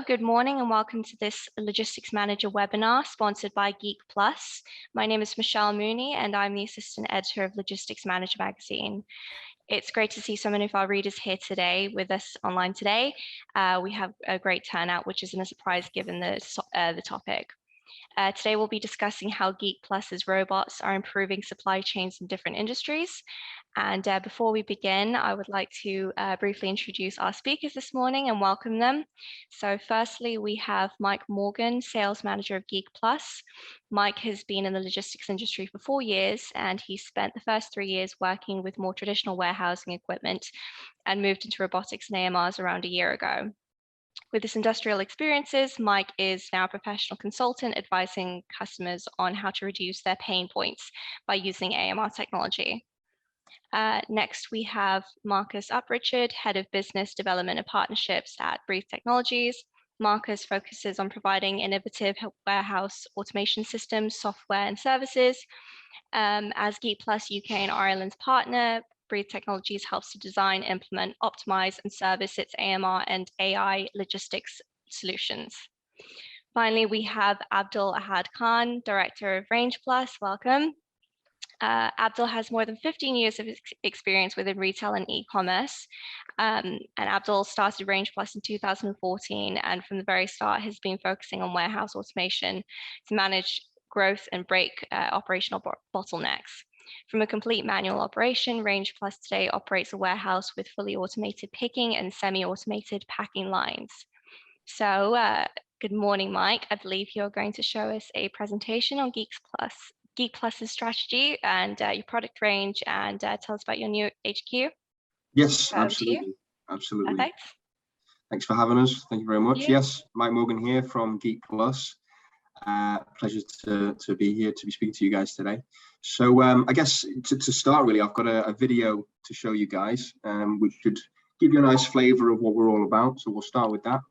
Hello, good morning, and welcome to this Logistics Manager webinar sponsored by Geek Plus. My name is Michelle Mooney, and I'm the Assistant Editor of Logistics Manager magazine. It's great to see so many of our readers here today with us online today. We have a great turnout, which isn't a surprise given the topic. Today we'll be discussing how Geek Plus's robots are improving supply chains in different industries. And before we begin, I would like to briefly introduce our speakers this morning and welcome them. So firstly, we have Mike Morgan, Sales Manager of Geek Plus. Mike has been in the logistics industry for 4 years, and he spent the first 3 years working with more traditional warehousing equipment and moved into robotics and AMRs around a year ago. With his industrial experiences, Mike is now a professional consultant advising customers on how to reduce their pain points by using AMR technology. Next, we have Marcus Uprichard, Head of Business Development and Partnerships at Breathe Technologies. Marcus focuses on providing innovative warehouse automation systems, software, and services. As Geek Plus UK and Ireland's partner, Breathe Technologies helps to design, implement, optimize, and service its AMR and AI logistics solutions. Finally, we have Abdul Ahad Khan, Director of Range Plus. Welcome. Abdul has more than 15 years of experience within retail and e-commerce. And Abdul started Range Plus in 2014, and from the very start has been focusing on warehouse automation to manage growth and break operational bottlenecks. From a complete manual operation, Range Plus today operates a warehouse with fully automated picking and semi-automated packing lines. So good morning, Mike. I believe you're going to show us a presentation on Geek Plus's strategy and your product range, and tell us about your new HQ. Yes, absolutely. Absolutely. Perfect. Thanks for having us. Thank you very much. Yes, Mike Morgan here from Geek Plus. Pleasure to be here to be speaking to you guys today. So I guess to start, really, I've got a video to show you guys, which should give you a nice flavor of what we're all about. So we'll start with that.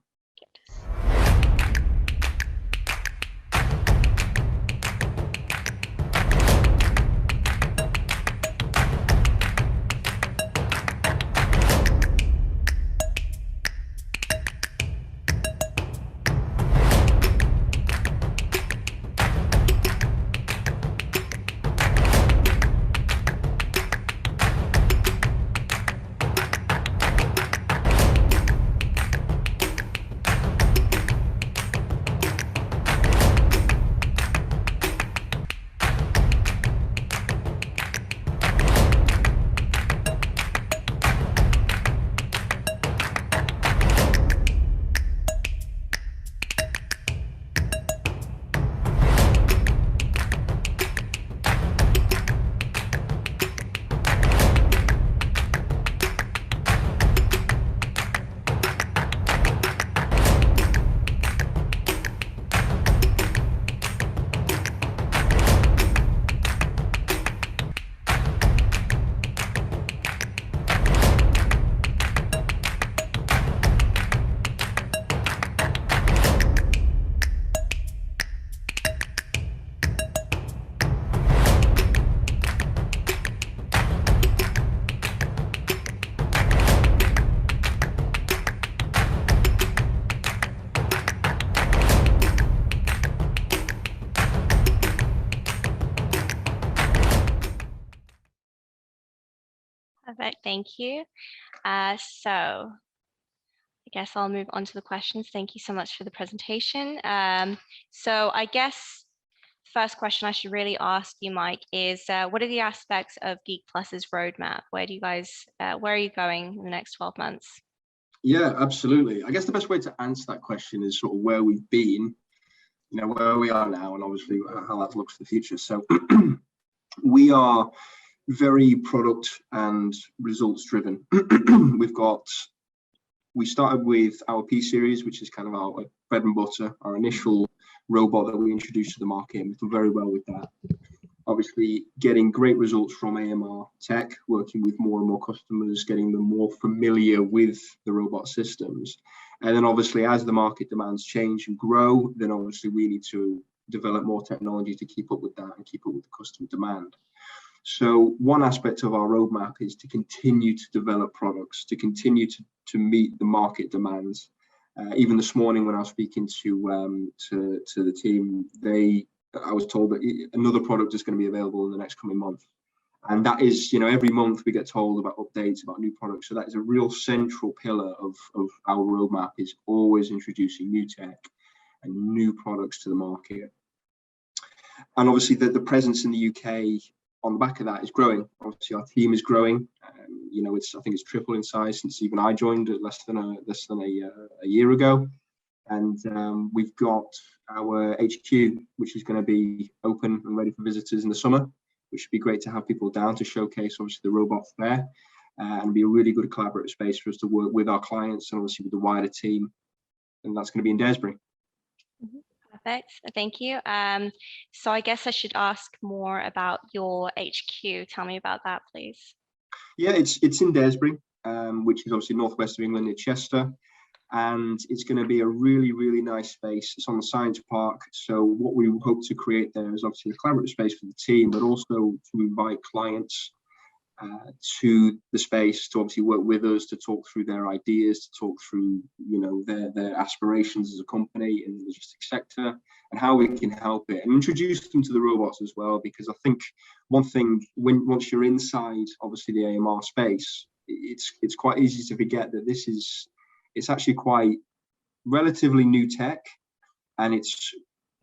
Perfect, thank you. So I guess I'll move on to the questions. Thank you so much for the presentation. So I guess first question I should really ask you, Mike, is what are the aspects of Geek Plus's roadmap? Where are you going in the next 12 months? Yeah, absolutely. I guess the best way to answer that question is sort of where we've been, where we are now, and obviously how that looks for the future. So we are very product and results driven. We started with our P series, which is kind of our bread and butter, our initial robot that we introduced to the market, and we've done very well with that. Obviously, getting great results from AMR tech, working with more and more customers, getting them more familiar with the robot systems. And then obviously, as the market demands change and grow, then obviously we need to develop more technology to keep up with that and keep up with the customer demand. So one aspect of our roadmap is to continue to develop products, to continue to meet the market demands, Even this morning when I was speaking to the team, I was told that another product is going to be available in the next coming month. And that is, every month we get told about updates, about new products. So that is a real central pillar of our roadmap, is always introducing new tech and new products to the market. And obviously the presence in the UK on the back of that is growing. Obviously our team is growing. I think it's tripled in size since even I joined less than a year ago. And we've got our HQ, which is going to be open and ready for visitors in the summer, which would be great to have people down to showcase obviously the robots there, and be a really good collaborative space for us to work with our clients and obviously with the wider team. And that's going to be in Daresbury. Perfect, thank you. So I guess I should ask more about your HQ. Tell me about that, please. Yeah, it's in Daresbury, which is obviously northwest of England, near Chester. And it's going to be a really, really nice space. It's on the science park. So what we hope to create there is obviously a collaborative space for the team, but also to invite clients to the space to obviously work with us, to talk through their ideas, to talk through, their aspirations as a company in the logistics sector and how we can help it, and introduce them to the robots as well. Because I think one thing, once you're inside, obviously the AMR space, it's quite easy to forget that it's actually quite relatively new tech, and it's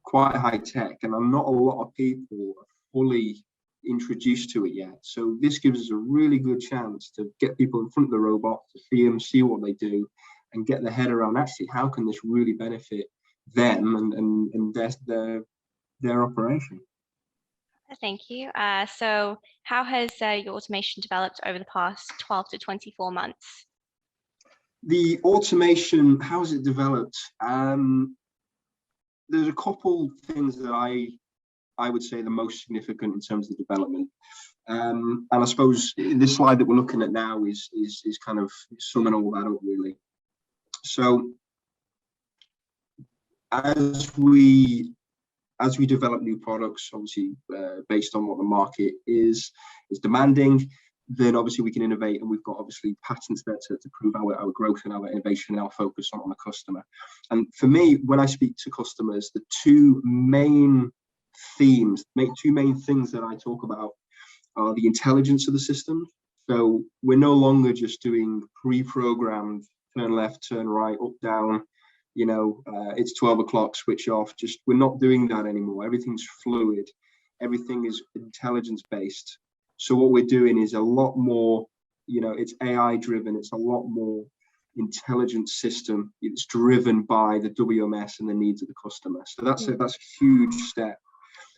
quite high tech, and not a lot of people are fully introduced to it yet. So this gives us a really good chance to get people in front of the robot, to see them, see what they do, and get their head around actually how can this really benefit them and their operation. Thank you. So how has your automation developed over the past 12 to 24 months? The automation, how has it developed? There's a couple things that I would say the most significant in terms of development. And I suppose this slide that we're looking at now is kind of summing all that up really. So as we develop new products, obviously based on what the market is demanding, then obviously we can innovate, and we've got obviously patents there to prove our growth and our innovation and our focus on the customer. And for me, when I speak to customers, the two main things that I talk about are the intelligence of the system. So we're no longer just doing pre-programmed turn left, turn right, up, down, it's 12 o'clock, switch off. We're not doing that anymore. Everything's fluid. Everything is intelligence based. So what we're doing is a lot more, it's AI driven. It's a lot more intelligent system. It's driven by the WMS and the needs of the customer. So that's a huge step.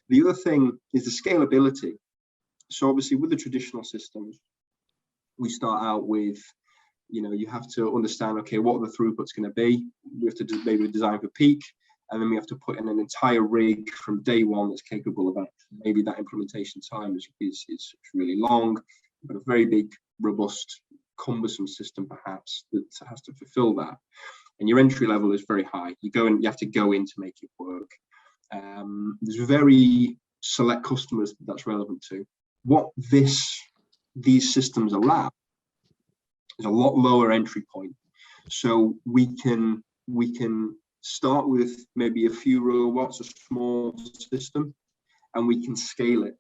The other thing is the scalability. So obviously with the traditional systems, we start out with, you have to understand, okay, what the throughput's going to be. We have to maybe design for peak, and then we have to put in an entire rig from day one that's capable of that. Maybe that implementation time is really long, but a very big, robust, cumbersome system perhaps that has to fulfill that. And your entry level is very high. You have to go in to make it work. There's very select customers that's relevant to. What these systems allow is a lot lower entry point. So we can start with maybe a few robots, a small system, and we can scale it.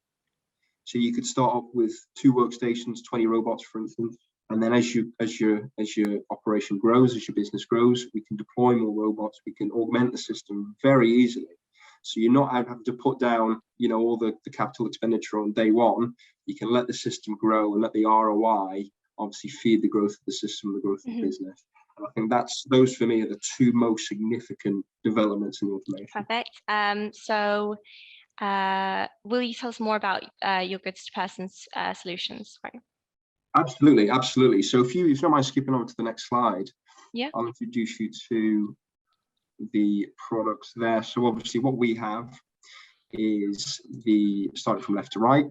So you could start off with 2 workstations, 20 robots, for instance, and then as your operation grows, as your business grows, we can deploy more robots. We can augment the system very easily. So you're not having to put down, all the capital expenditure on day one. You can let the system grow and let the ROI obviously feed the growth of the system, the growth of the business. And I think those for me are the 2 most significant developments in automation. Perfect. So will you tell us more about your goods to persons solutions? Right. Absolutely. So if you don't mind skipping on to the next slide, yeah, I'll introduce you to the products there. So obviously what we have is starting from left to right.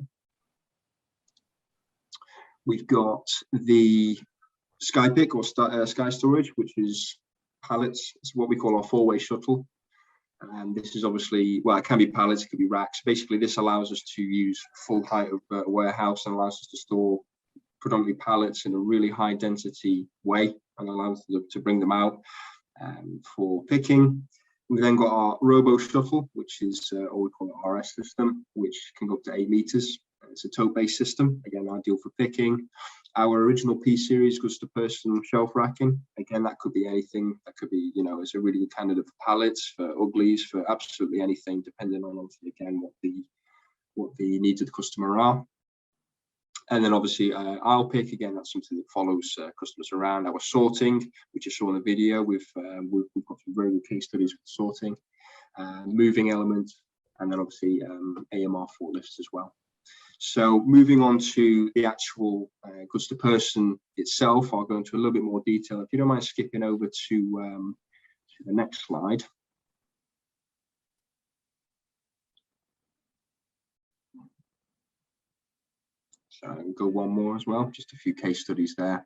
We've got the Sky Pick or Sky Storage, which is pallets. It's what we call our 4-way shuttle. And this is obviously, well, it can be pallets, it could be racks. Basically, this allows us to use full height of a warehouse and allows us to store predominantly pallets in a really high density way and allows us to bring them out. for picking. We've then got our Robo Shuttle, which is what we call an RS system, which can go up to 8 meters. It's a tote-based system, again, ideal for picking. Our original P series goes to person shelf racking. Again, that could be anything. That could be, you know, it's a really good candidate for pallets, for uglies, for absolutely anything, depending on, obviously, again, what the needs of the customer are. And then obviously aisle pick, again, that's something that follows customers around. Our sorting, which you saw in the video, we've got some very good case studies with sorting, moving elements, and then obviously AMR forklifts as well. So moving on to the actual goods to person itself, I'll go into a little bit more detail. If you don't mind skipping over to the next slide. So I'll go one more as well, just a few case studies there.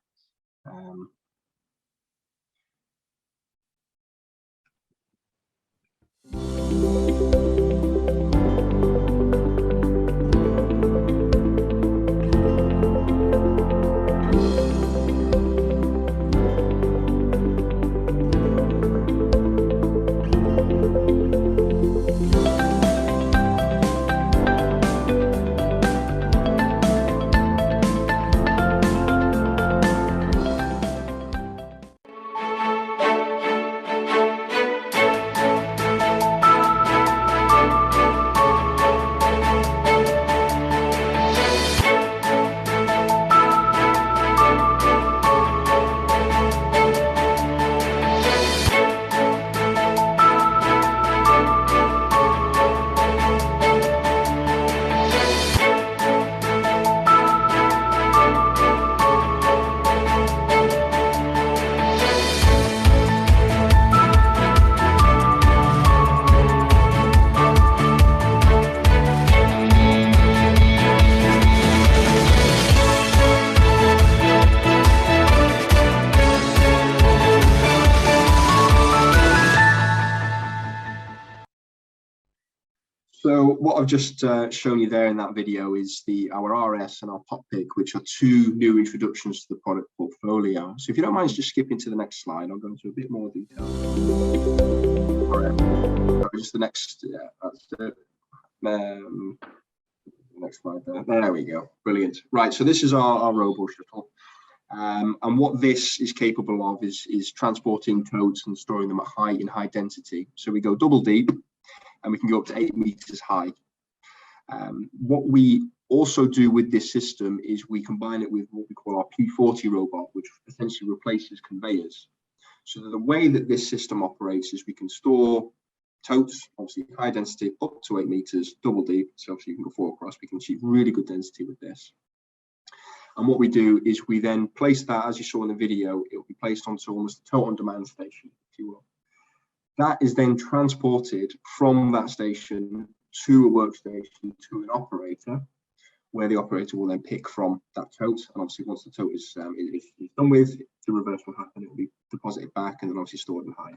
So what I've just shown you there in that video is our RS and our pop pick, which are two new introductions to the product portfolio. So if you don't mind just skipping to the next slide, I'll go into a bit more detail. Just the next, yeah, that's it. Next slide there. There we go. Brilliant. Right, so this is our Robo Shuttle. And what this is capable of is transporting totes and storing them at in high density. So we go double deep, and we can go up to 8 meters high. What we also do with this system is we combine it with what we call our P40 robot, which essentially replaces conveyors. So the way that this system operates is we can store totes, obviously high density, up to 8 meters, double deep. So obviously you can go forward across, we can achieve really good density with this. And what we do is we then place that, as you saw in the video, it will be placed onto almost a tote on demand station, if you will. That is then transported from that station to a workstation to an operator, where the operator will then pick from that tote. And obviously, once the tote is done with, the reverse will happen. It will be deposited back and then obviously stored in high.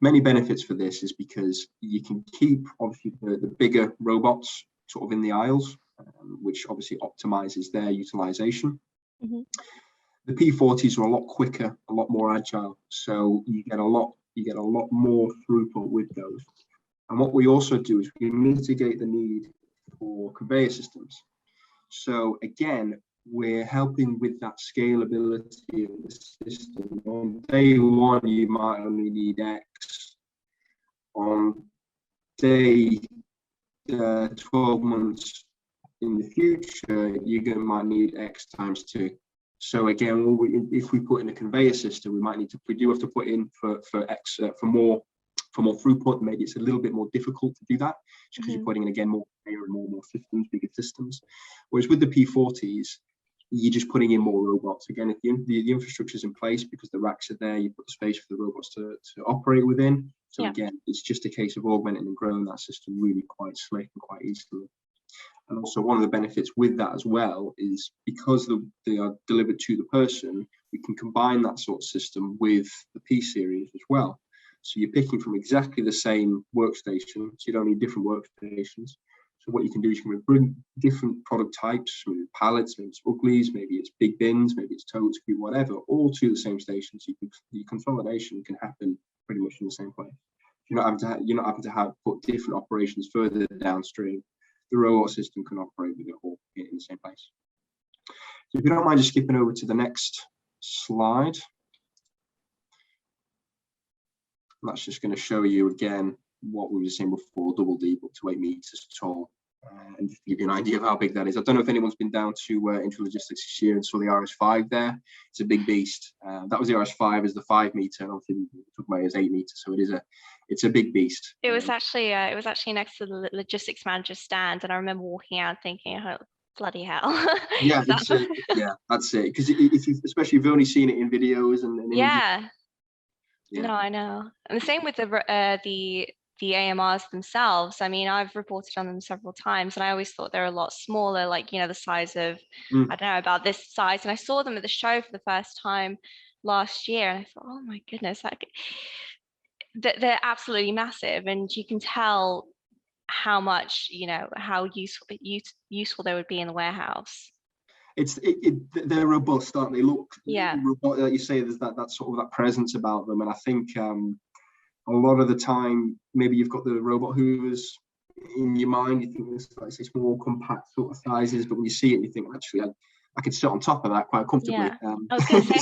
Many benefits for this is because you can keep obviously the bigger robots sort of in the aisles, which obviously optimizes their utilization. Mm-hmm. The P40s are a lot quicker, a lot more agile, so you get a lot more throughput with those. And what we also do is we mitigate the need for conveyor systems. So again, we're helping with that scalability of the system. On day one, you might only need X. On day 12 months in the future, might need X times 2. So again, if we put in a conveyor system, we do have to put in for more throughput. Maybe it's a little bit more difficult to do that because you're putting in again more conveyor and more systems, bigger systems. Whereas with the P40s, you're just putting in more robots. Again, if the infrastructure is in place because the racks are there, you put the space for the robots to operate within. So again, it's just a case of augmenting and growing that system really quite slick and quite easily. And also one of the benefits with that as well is because they are delivered to the person, we can combine that sort of system with the P series as well. So you're picking from exactly the same workstation, so you don't need different workstations. So what you can do is you can bring different product types, maybe pallets, maybe it's uglies, maybe it's big bins, maybe it's totes, whatever, all to the same station. So the consolidation can happen pretty much in the same place. You're not having to have put different operations further downstream. The robot system can operate with it all in the same place. So if you don't mind just skipping over to the next slide. That's just going to show you again what we were saying before, double D, up to 8 meters tall. And just to give you an idea of how big that is. I don't know if anyone's been down to Intralogistics this year and saw the RS5 there. It's a big beast. That was the RS5 is the 5 meter, and obviously we took about it as 8 meters. So it's a big beast. It was actually next to the logistics manager's stand, and I remember walking out thinking, oh, bloody hell. Yeah, yeah, that's it. Because if you, especially if you've only seen it in videos and yeah. Yeah. No, I know. And the same with the AMRs themselves. I mean, I've reported on them several times, and I always thought they're a lot smaller, like, the size of, I don't know, about this size. And I saw them at the show for the first time last year, and I thought, oh my goodness, they're absolutely massive, and you can tell how much, how useful they would be in the warehouse. They're robust, aren't they? Look, yeah, like you say, there's that sort of that presence about them, and I think a lot of the time, maybe you've got the robot hoovers in your mind. You think it's like small, compact sort of sizes, but when you see it, you think actually, I could sit on top of that quite comfortably. Yeah. I was going to say,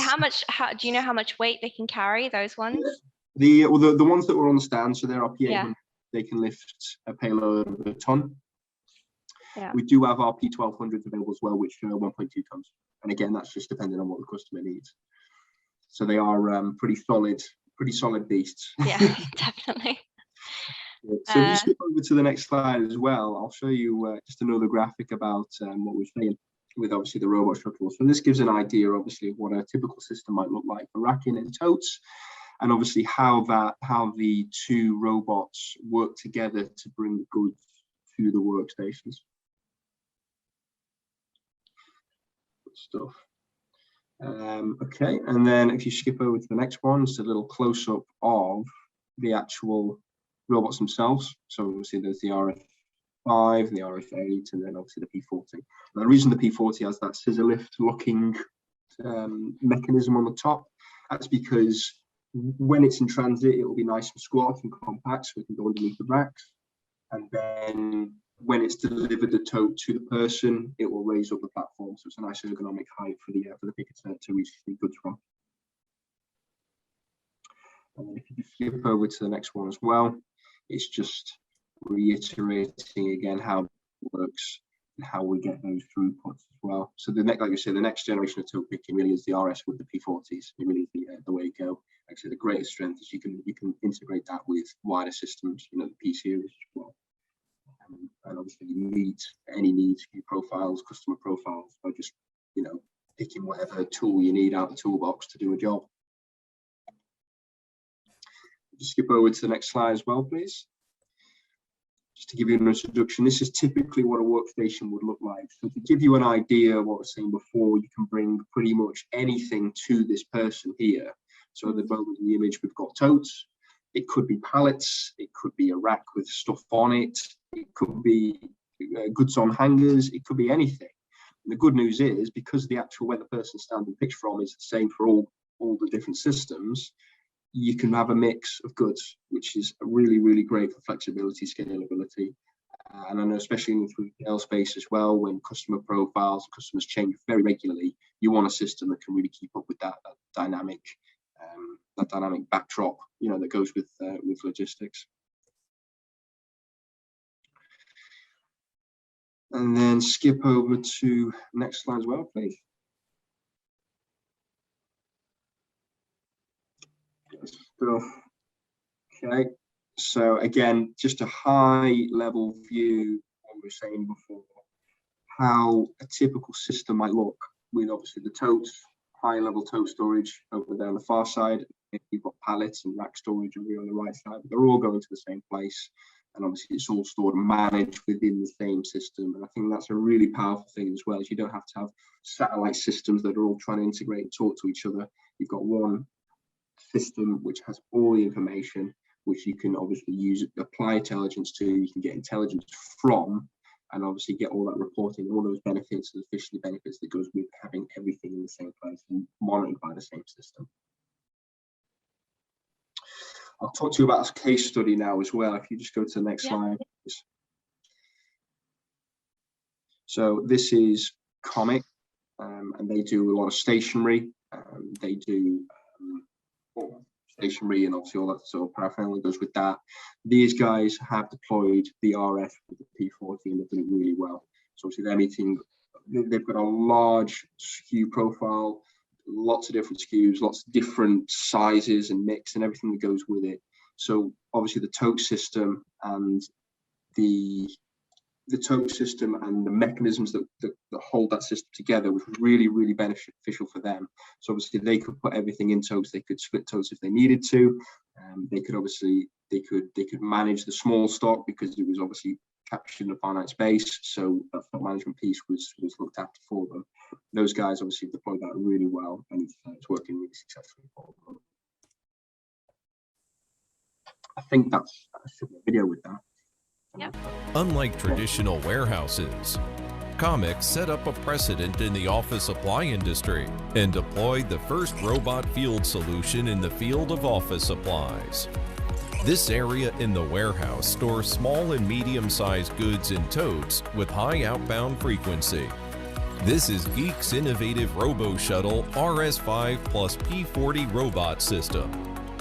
do you know how much weight they can carry? Those ones? The ones that were on the stand, so they're P800. Yeah. They can lift a payload of a ton. Yeah. We do have our P1200s available as well, which are 1.2 tons. And again, that's just depending on what the customer needs. So they are pretty solid beasts. Yeah, definitely. So if you skip over to the next slide as well, I'll show you just another graphic about what we're saying with obviously the robot structural. So this gives an idea, obviously, of what a typical system might look like for racking and totes, and obviously how the two robots work together to bring the goods to the workstations. Good stuff. Okay, and then if you skip over to the next one, it's a little close-up of the actual robots themselves. So obviously there's the RS5, the RS8, and then obviously the P40. Now, the reason the P40 has that scissor lift locking mechanism on the top, that's because when it's in transit, it will be nice and squat and compact, so it can go underneath the racks. And then when it's delivered the tote to the person, it will raise up the platform, so it's a nice ergonomic height for the picker to reach the goods from. And if you flip over to the next one as well, it's just reiterating again how it works and how we get those throughputs as well. So like you say, the next generation of tote picking really is the RS with the P40s. It really is the way to go. Actually, the greatest strength is you can integrate that with wider systems, the P series as well. And obviously you meet any needs, your profiles, customer profiles, by just picking whatever tool you need out of the toolbox to do a job. Just skip over to the next slide as well, please. Just to give you an introduction, this is typically what a workstation would look like. So to give you an idea of what I was saying before, you can bring pretty much anything to this person here. So at the moment in the image, we've got totes. It could be pallets. It could be a rack with stuff on it. It could be goods on hangers. It could be anything. And the good news is, because the actual where the person stands and picks from is the same for all the different systems, you can have a mix of goods, which is really, really great for flexibility, scalability. And I know, especially in the 3PL space as well, when customer profiles, customers change very regularly, you want a system that can really keep up with that dynamic backdrop, that goes with logistics. And then skip over to next slide as well, please. Okay, so again, just a high level view, what we were saying before, how a typical system might look with obviously the totes, high level tote storage over there on the far side. You've got pallets and rack storage over here on the right side, but they're all going to the same place. And obviously it's all stored and managed within the same system. And I think that's a really powerful thing as well, is you don't have to have satellite systems that are all trying to integrate and talk to each other. You've got one system which has all the information, which you can obviously apply intelligence to, you can get intelligence from, and obviously get all that reporting, all those benefits, the efficiency benefits that goes with having everything in the same place and monitored by the same system. I'll talk to you about a case study now as well. If you just go to the next slide. Please. So this is Comic, and they do a lot of stationery. They do stationery and obviously all that sort of paraphernalia goes with that. These guys have deployed the RF with the P40 and they've done it really well. So obviously they're meeting, they've got a large SKU profile, lots of different SKUs, lots of different sizes and mix and everything that goes with it. So obviously the tote system and the mechanisms that hold that system together was really beneficial for them. So obviously they could put everything in totes, they could split totes if they needed to. They could manage the small stock because it was obviously captured in a finite space. So that stock management piece was looked after for them. Those guys obviously deployed that really well and it's working really successfully for them. I think that's a video with that. Yep. Unlike traditional warehouses, Comics set up a precedent in the office supply industry and deployed the first robot field solution in the field of office supplies. This area in the warehouse stores small and medium-sized goods in totes with high outbound frequency. This is Geek's innovative Robo-Shuttle RS5 plus P40 robot system.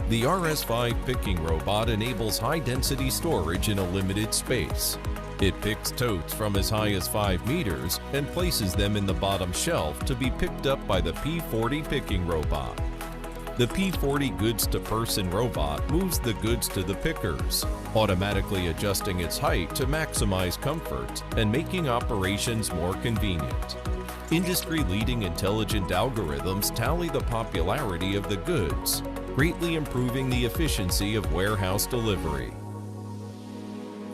The RS5 picking robot enables high-density storage in a limited space. It picks totes from as high as 5 meters and places them in the bottom shelf to be picked up by the P40 picking robot. The P40 goods-to-person robot moves the goods to the pickers, automatically adjusting its height to maximize comfort and making operations more convenient. Industry-leading intelligent algorithms tally the popularity of the goods, greatly improving the efficiency of warehouse delivery.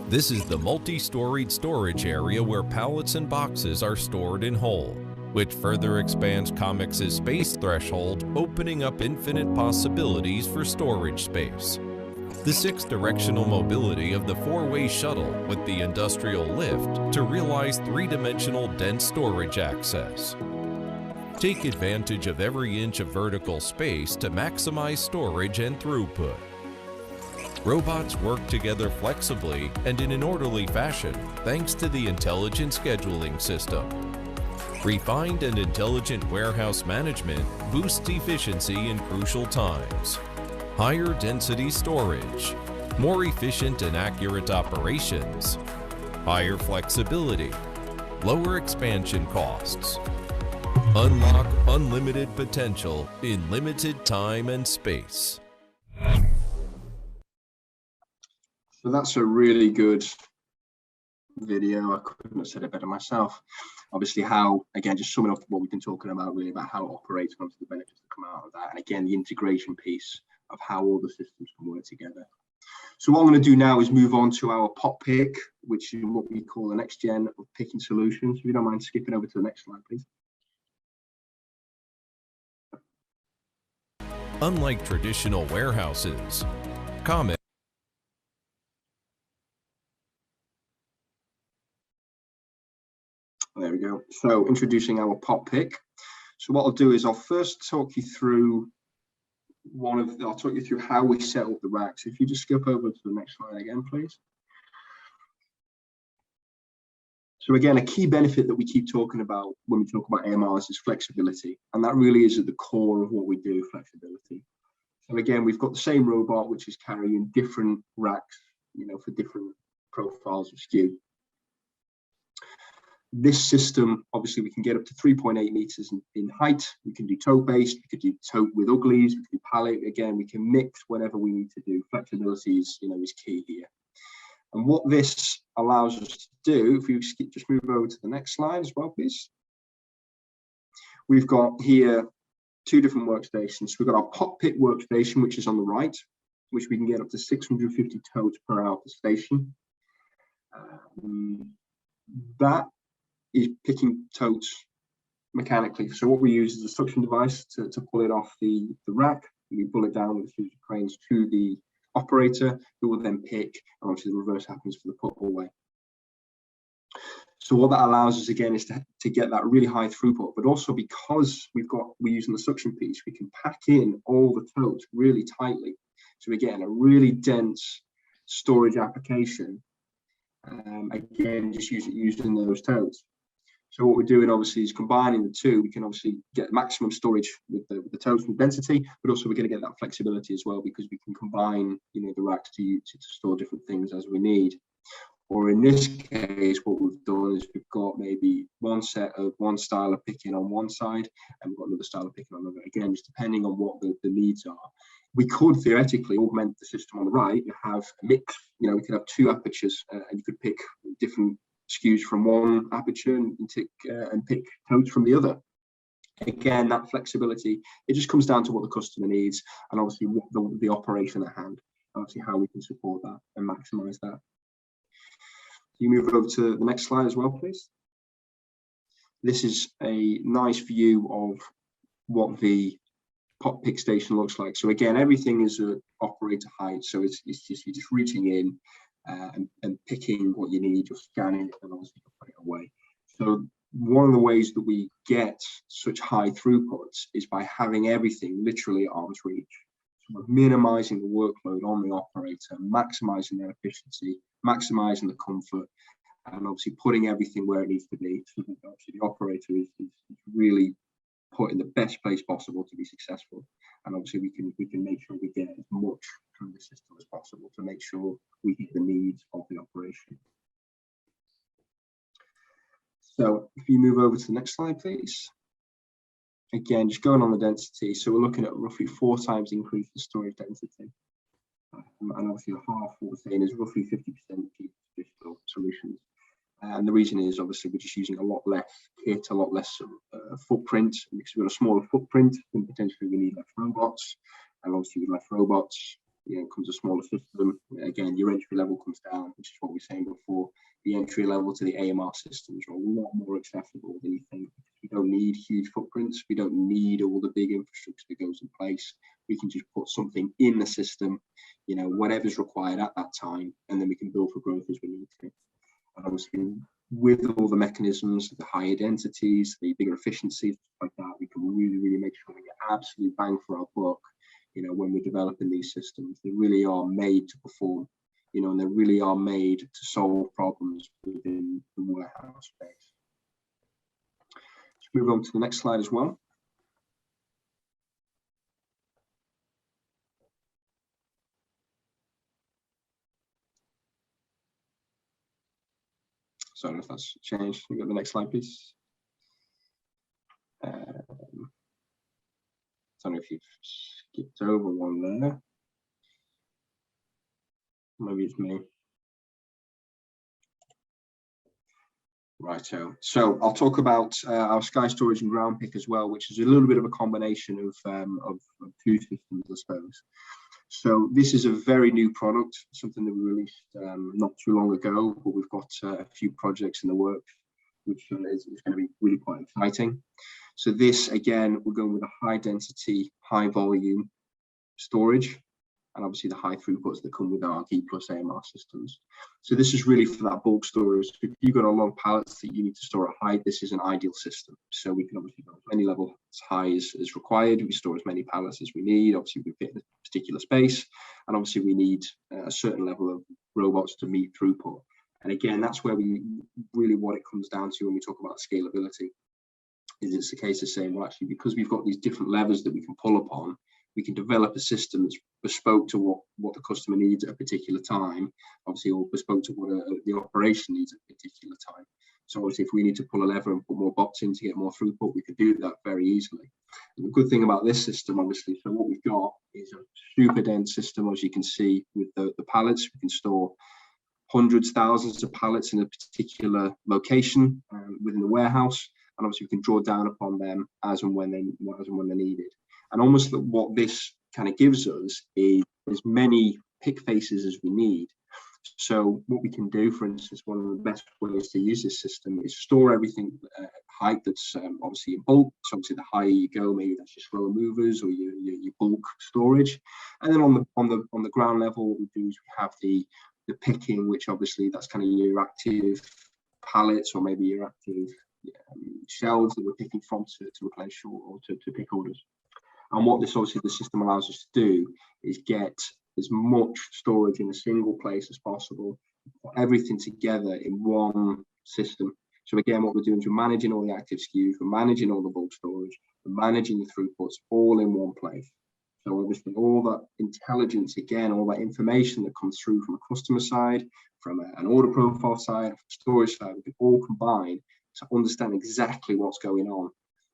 This is the multi-storied storage area where pallets and boxes are stored in whole, which further expands Comics' space threshold, opening up infinite possibilities for storage space. The 6-directional mobility of the 4-way shuttle with the industrial lift to realize 3-dimensional dense storage access. Take advantage of every inch of vertical space to maximize storage and throughput. Robots work together flexibly and in an orderly fashion thanks to the intelligent scheduling system. Refined and intelligent warehouse management boosts efficiency in crucial times. Higher density storage, more efficient and accurate operations, higher flexibility, lower expansion costs. Unlock unlimited potential in limited time and space. So that's a really good video. I couldn't have said it better myself. Obviously how, again, just summing up what we've been talking about really about how it operates and the benefits that come out of that. And again, the integration piece of how all the systems can work together. So what I'm going to do now is move on to our pop pick, which is what we call the next gen of picking solutions. If you don't mind skipping over to the next slide, please. Unlike traditional warehouses, Comics There we go. So introducing our pop pick. So what I'll do is I'll first talk you through I'll talk you through how we set up the racks. If you just skip over to the next slide again, please. So again, a key benefit that we keep talking about when we talk about AMRs is flexibility. And that really is at the core of what we do, flexibility. So again, we've got the same robot, which is carrying different racks, for different profiles of SKU. This system, obviously, we can get up to 3.8 meters in height. We can do tote-based, we could do tote with uglies, we can do pallet. Again, we can mix whatever we need to do. Flexibility is, is key here. And what this allows us to do, if you just move over to the next slide as well, please. We've got here 2 different workstations. We've got our pop pick workstation, which is on the right, which we can get up to 650 totes per hour per station. That is picking totes mechanically. So what we use is a suction device to pull it off the rack. We pull it down with a series of cranes to the operator, who will then pick, and obviously the reverse happens for the put away. So what that allows us again is to get that really high throughput, but also because we're using the suction piece, we can pack in all the totes really tightly. So again, a really dense storage application, again, just using those totes. So what we're doing obviously is combining the two. We can obviously get maximum storage with the total density, but also we're going to get that flexibility as well, because we can combine, the racks to store different things as we need. Or in this case, what we've done is we've got maybe one style of picking on one side, and we've got another style of picking on another. Again, just depending on what the needs are. We could theoretically augment the system on the right and have a mix. We could have two apertures, and you could pick different SKUs from one aperture and pick totes from the other. Again, that flexibility, it just comes down to what the customer needs, and obviously what the operation at hand, obviously how we can support that and maximize that. You move over to the next slide as well, please. This is a nice view of what the pot pick station looks like. So again, everything is at operator height, so it's just you're just reaching in and picking what you need, you're scanning it, and obviously you put it away. So one of the ways that we get such high throughputs is by having everything literally at arm's reach. So we're minimizing the workload on the operator, maximizing their efficiency, maximizing the comfort, and obviously putting everything where it needs to be, so that obviously the operator is really put in the best place possible to be successful. And obviously we can make sure we get as much from the system as possible to make sure we hit the needs of the operation. So if you move over to the next slide, please. Again, just going on the density. So we're looking at roughly 4 times increase in storage density. And obviously the half what we're saying is roughly 50% digital solutions. And the reason is obviously we're just using a lot less kit, a lot less footprint. Because we've got a smaller footprint, then potentially we need less robots. And obviously with less robots, comes a smaller system. Again, your entry level comes down, which is what we were saying before. The entry level to the AMR systems are a lot more accessible than you think. We don't need huge footprints. We don't need all the big infrastructure that goes in place. We can just put something in the system, whatever's required at that time, and then we can build for growth as we need to. And obviously, with all the mechanisms, the higher densities, the bigger efficiencies, like that, we can really, really make sure we get absolute bang for our buck. When we're developing these systems, they really are made to perform, and they really are made to solve problems within the warehouse space. Let's move on to the next slide as well. Sorry if that's changed. We've got the next slide, please. I don't know if you've skipped over one there. Maybe it's me. Righto. So I'll talk about our Sky Storage and Ground Pick as well, which is a little bit of a combination of two systems, I suppose. So this is a very new product, something that we released not too long ago, but we've got a few projects in the works, which is going to be really quite exciting. So this, again, we're going with a high density, high volume storage, and obviously the high throughputs that come with our Geek Plus AMR systems. So this is really for that bulk storage. If you've got a long pallets that you need to store at height, this is an ideal system. So we can obviously go as many levels as high as required. We store as many pallets as we need. Obviously we fit in a particular space, and obviously we need a certain level of robots to meet throughput. And again, that's where we really what it comes down to when we talk about scalability. Is it's a case of saying, well, actually, because we've got these different levers that we can pull upon, we can develop a system that's bespoke to what the customer needs at a particular time, obviously, or bespoke to what the operation needs at a particular time. So obviously, if we need to pull a lever and put more bots in to get more throughput, we could do that very easily. And the good thing about this system, obviously, so what we've got is a super dense system, as you can see with the pallets. We can store hundreds, thousands of pallets in a particular location within the warehouse, and obviously we can draw down upon them as and when they're needed. And almost what this kind of gives us is as many pick faces as we need. So what we can do, for instance, one of the best ways to use this system is store everything at height that's obviously in bulk. So obviously the higher you go, maybe that's your slower movers or your bulk storage. And then on the ground level, what we do is we have the picking, which obviously that's kind of your active pallets or maybe your active shelves that we're picking from to replenish or to pick orders. And what this obviously the system allows us to do is get as much storage in a single place as possible, put everything together in one system. So again, what we're doing is we're managing all the active SKUs, we're managing all the bulk storage, we're managing the throughputs all in one place. So obviously all that intelligence, again, all that information that comes through from a customer side, from an order profile side, from storage side, we can all combine to understand exactly what's going on.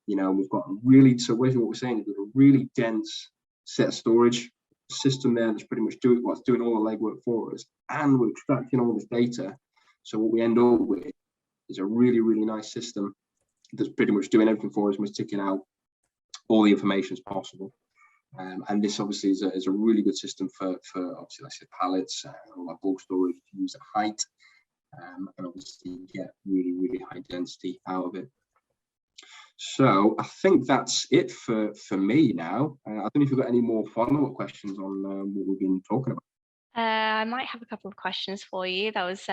You know, we've got a really, so what we're saying is we've got a really dense set of storage system there that's pretty much doing all the legwork for us, and we're extracting all this data. So what we end up with is a really, really nice system that's pretty much doing everything for us, and we're ticking out all the information as possible. And this obviously is a really good system for obviously, like I said, pallets, all that bulk storage to use at height, and obviously get really, really high density out of it. So I think that's it for me now. I don't know if you've got any more follow-up questions on what we've been talking about. I might have a couple of questions for you. That was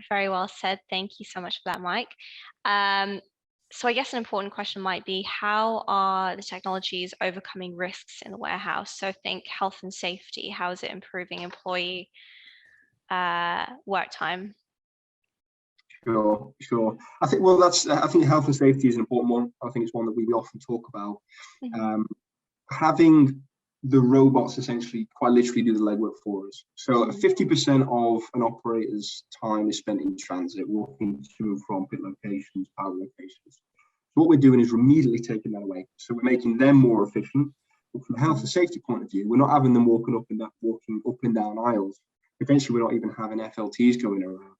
very well said. Thank you so much for that, Mike. So I guess an important question might be, how are the technologies overcoming risks in the warehouse? So think health and safety. How is it improving employee work time? Sure. I think health and safety is an important one. I think it's one that we often talk about. Mm-hmm. Having the robots essentially quite literally do the legwork for us. So 50% of an operator's time is spent in transit, walking to and from pit locations, power locations. So what we're doing is we're immediately taking that away. So we're making them more efficient. But from a health and safety point of view, we're not having them walking up and down aisles. Eventually, we're not even having FLTs going around.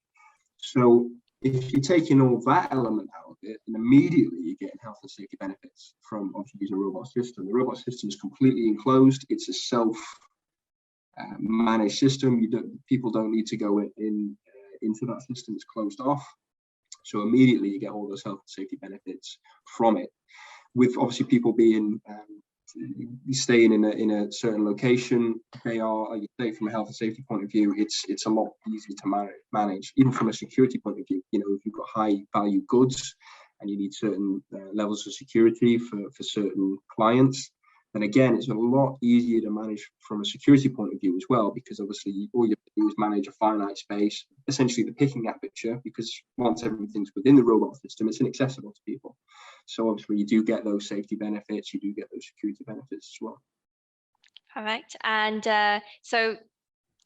So if you're taking all that element out of it, then immediately you're getting health and safety benefits from obviously using a robot system. The robot system is completely enclosed. It's a self-managed system. People don't need to go into that system. It's closed off. So immediately you get all those health and safety benefits from it. With obviously people being staying in a certain location, they are, like you say, from a health and safety point of view, it's a lot easier to manage. Even from a security point of view, you know, if you've got high value goods and you need certain levels of security for certain clients, then again, it's a lot easier to manage from a security point of view as well, because obviously all you have to do is manage a finite space, essentially the picking aperture, because once everything's within the robot system, it's inaccessible to people. So obviously you do get those safety benefits, you do get those security benefits as well. Perfect. And so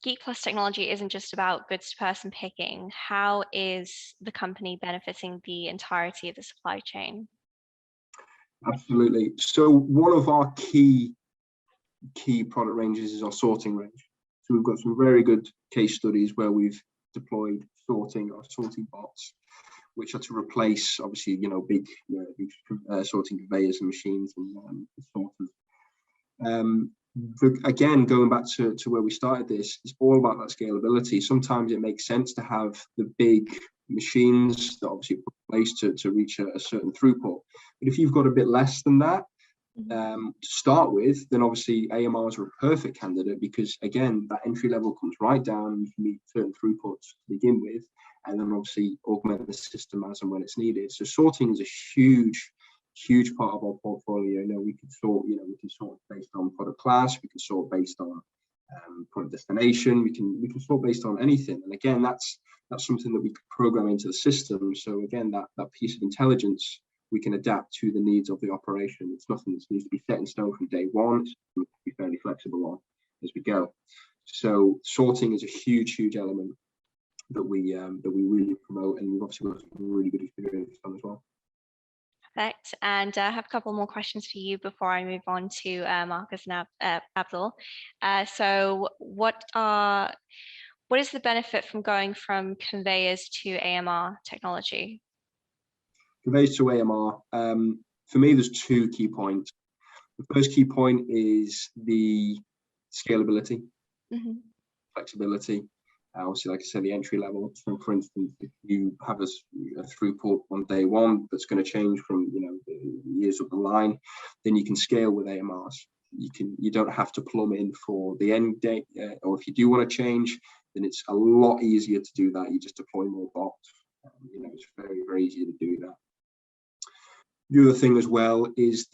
Geek Plus technology isn't just about goods to person picking. How is the company benefiting the entirety of the supply chain? Absolutely. So one of our key product ranges is our sorting range. So we've got some very good case studies where we've deployed sorting bots, which are to replace, obviously, you know, big sorting conveyors and machines and sorters. Again, going back to where we started this, it's all about that scalability. Sometimes it makes sense to have the big machines that obviously put in place to reach a certain throughput. But if you've got a bit less than that to start with, then obviously AMRs are a perfect candidate, because again, that entry level comes right down and you can meet certain throughputs to begin with, and then obviously augment the system as and when it's needed. So sorting is a huge part of our portfolio. You know, we can sort based on product class, we can sort based on product destination, we can sort based on anything. And again, that's something that we can program into the system. So again, that piece of intelligence we can adapt to the needs of the operation. It's nothing that needs to be set in stone from day one. It's to be fairly flexible on as we go. So sorting is a huge element that we really promote, and we've obviously got some really good experience on as well. Perfect. And I have a couple more questions for you before I move on to Marcus and Abdul. So what is the benefit from going from conveyors to AMR technology? Conveyors to AMR, for me, there's two key points. The first key point is the scalability, flexibility. Obviously, like I said, the entry level. So, for instance, if you have a throughput on day one that's going to change from years up the line, then you can scale with AMRs. You don't have to plumb in for the end date, or if you do want to change, then it's a lot easier to do that. You just deploy more bots. It's very easy to do that. The other thing as well is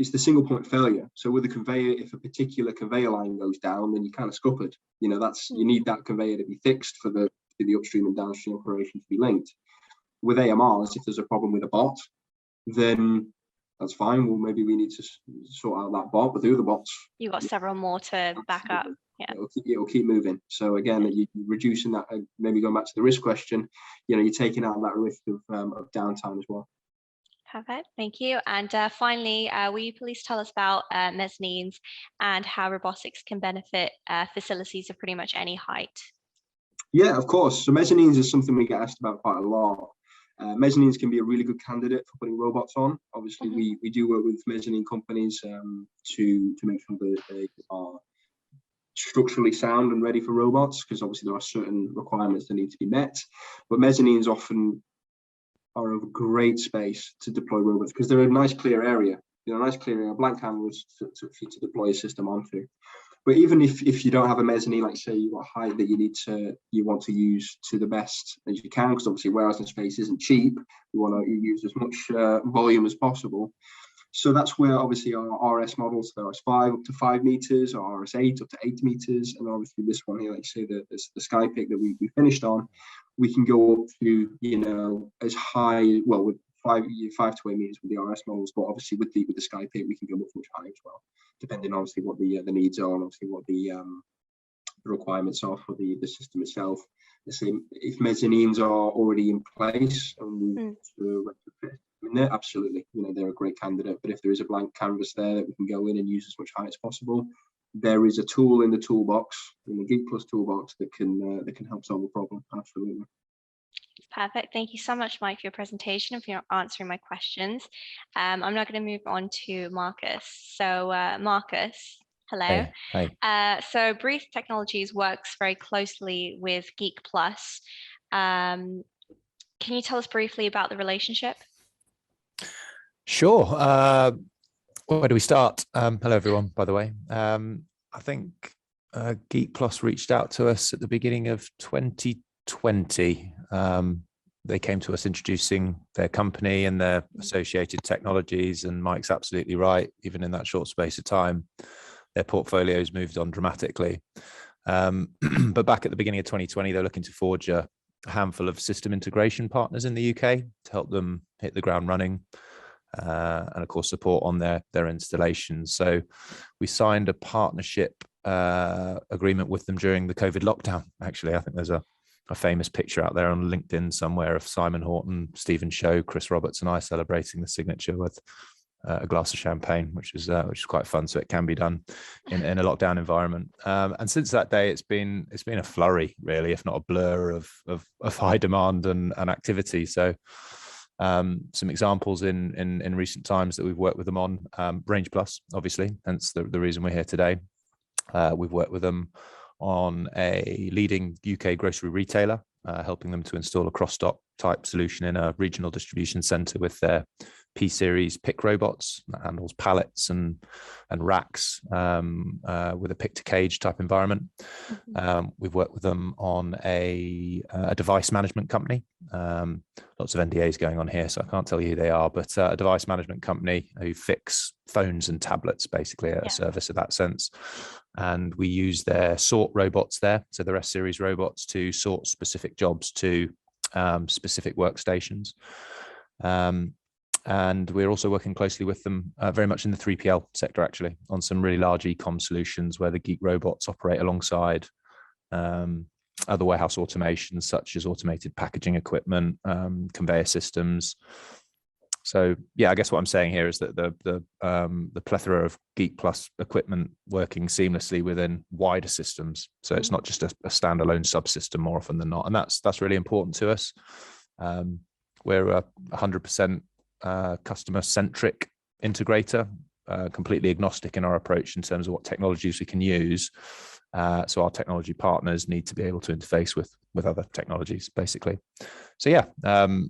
it's the single point failure. So with a conveyor, if a particular conveyor line goes down, then you're kind of scuppered. You know, you need that conveyor to be fixed for the upstream and downstream operation to be linked. With AMRs, if there's a problem with a bot, then that's fine. Well, maybe we need to sort out that bot, but the other bots, You've got several more to back up. Yeah, it'll keep moving. So again, you're reducing that. Maybe going back to the risk question, you know, you're taking out that risk of downtime as well. Perfect, thank you. And finally, will you please tell us about mezzanines and how robotics can benefit facilities of pretty much any height? Yeah, of course. So mezzanines is something we get asked about quite a lot. Mezzanines can be a really good candidate for putting robots on. Obviously, we do work with mezzanine companies to make sure that they are structurally sound and ready for robots, because obviously there are certain requirements that need to be met. But mezzanines often are a great space to deploy robots because they're a nice clear area, you know, a nice clear area, blank canvas to deploy a system onto. But even if you don't have a mezzanine, like say you've got height that you want to use to the best as you can, because obviously warehousing space isn't cheap. You want to use as much volume as possible. So that's where obviously our RS models, the RS5 up to 5 meters, or RS8 up to 8 meters, and obviously this one here, like say the Skypick that we finished on, we can go up to, you know, as high, well, with 5 to 8 meters with the RS models, but obviously with the Skypick we can go much higher as well, depending obviously what the needs are and obviously what the requirements are for the system itself. The same if mezzanines are already in place and we retrofit in there, absolutely, you know, they're a great candidate. But if there is a blank canvas there that we can go in and use as much height as possible, there is a tool in the toolbox, in the Geek Plus toolbox, that can help solve the problem. Absolutely. Perfect. Thank you so much, Mike, for your presentation and for answering my questions. I'm now going to move on to Marcus. So Marcus, hello. Hi. So Brief Technologies works very closely with Geek Plus. Can you tell us briefly about the relationship? Sure. Where do we start? Hello, everyone, by the way. I think Geek Plus reached out to us at the beginning of 2020. They came to us introducing their company and their associated technologies, and Mike's absolutely right. Even in that short space of time, their portfolios moved on dramatically. But back at the beginning of 2020, they're looking to forge a handful of system integration partners in the UK to help them hit the ground running, and of course support on their installations. So we signed a partnership agreement with them during the COVID lockdown. Actually, I think there's a famous picture out there on LinkedIn somewhere of Simon Horton, Stephen Show, Chris Roberts and I celebrating the signature with a glass of champagne, which is quite fun. So it can be done in a lockdown environment. And since that day, it's been a flurry, really, if not a blur of high demand and activity. So some examples in recent times that we've worked with them on, Range Plus, obviously, hence the reason we're here today. We've worked with them on a leading UK grocery retailer, helping them to install a cross-dock type solution in a regional distribution center with their P-series pick robots that handles pallets and racks with a pick-to-cage type environment. We've worked with them on a device management company. Lots of NDAs going on here, so I can't tell you who they are, but a device management company who fix phones and tablets, basically a service of that sense. And we use their sort robots there, so their S-series robots, to sort specific jobs to specific workstations. And we're also working closely with them very much in the 3PL sector, actually, on some really large e-com solutions where the Geek robots operate alongside other warehouse automations, such as automated packaging equipment, conveyor systems. So yeah, I guess what I'm saying here is that the plethora of Geek Plus equipment working seamlessly within wider systems. So it's not just a standalone subsystem more often than not, and that's really important to us. We're a 100% customer-centric integrator, completely agnostic in our approach in terms of what technologies we can use. So our technology partners need to be able to interface with other technologies, basically. So yeah,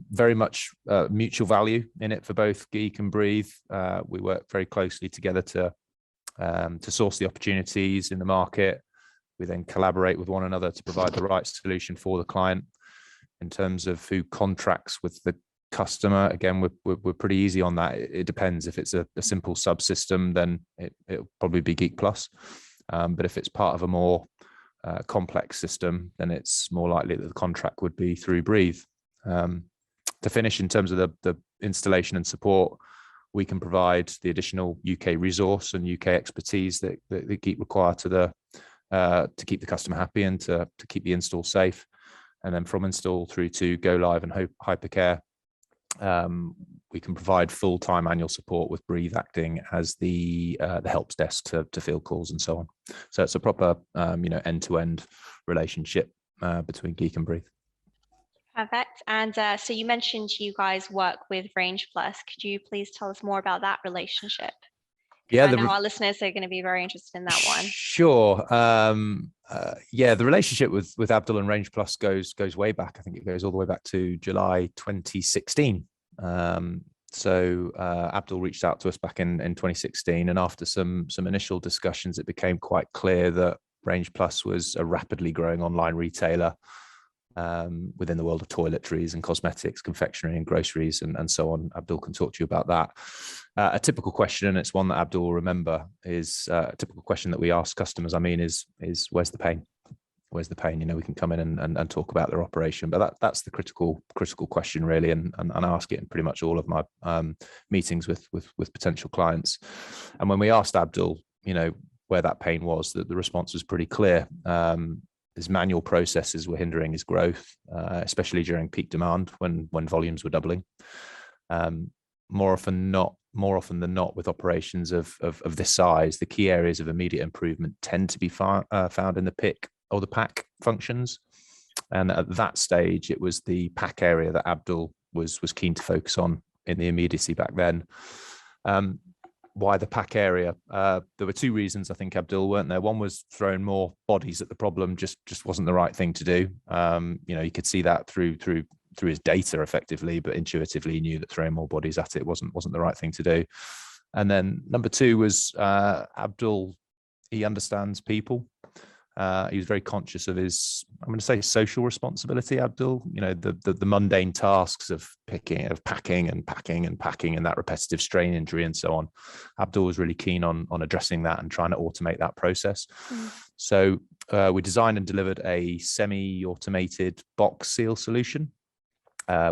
very much mutual value in it for both Geek and Breathe. We work very closely together to source the opportunities in the market. We then collaborate with one another to provide the right solution for the client. In terms of who contracts with the customer, again, we're pretty easy on that. It depends. If it's a simple subsystem, then it'll probably be Geek Plus. But if it's part of a more complex system, then it's more likely that the contract would be through Breathe. To finish, in terms of the installation and support, we can provide the additional UK resource and UK expertise that Geek require to keep the customer happy and to keep the install safe. And then from install through to go live and hypercare, we can provide full-time annual support with Breathe acting as the helps desk to field calls and so on. So it's a proper end-to-end relationship between Geek and Breathe. Perfect. And so you mentioned you guys work with Range Plus. Could you please tell us more about that relationship? Yeah, I know our listeners are going to be very interested in that one. Sure. The relationship with Abdul and Range Plus goes way back. I think it goes all the way back to July 2016. So Abdul reached out to us back in 2016, and after some initial discussions, it became quite clear that Range Plus was a rapidly growing online retailer within the world of toiletries and cosmetics, confectionery and groceries and so on. Abdul can talk to you about that. A typical question, and it's one that Abdul will remember, is a typical question that we ask customers, is where's the pain? Where's the pain? We can come in and talk about their operation, but that's the critical question really, and I ask it in pretty much all of my meetings with potential clients. And when we asked Abdul, where that pain was, the response was pretty clear. His manual processes were hindering his growth, especially during peak demand when volumes were doubling. More often than not, with operations of this size, the key areas of immediate improvement tend to be found in the pick or the pack functions. And at that stage, it was the pack area that Abdul was keen to focus on in the immediacy back then. Why the pack area? There were two reasons, I think, Abdul, weren't there? One was throwing more bodies at the problem just wasn't the right thing to do. You could see that through his data effectively, but intuitively he knew that throwing more bodies at it wasn't the right thing to do. And then number two was Abdul, he understands people. He was very conscious of his, I'm going to say, social responsibility, Abdul. The mundane tasks of packing and that repetitive strain injury and so on. Abdul was really keen on addressing that and trying to automate that process. So we designed and delivered a semi-automated box seal solution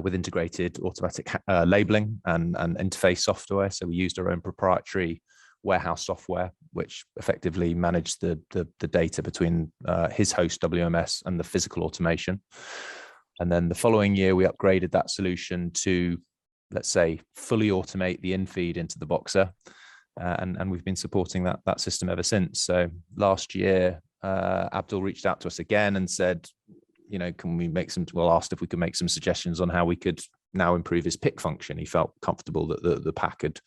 with integrated automatic labeling and interface software. So we used our own proprietary warehouse software, which effectively managed the data between his host WMS and the physical automation. And then the following year, we upgraded that solution to, let's say, fully automate the in-feed into the boxer. And we've been supporting that system ever since. So last year, Abdul reached out to us again and said, can we asked if we could make some suggestions on how we could now improve his pick function. He felt comfortable that the pack had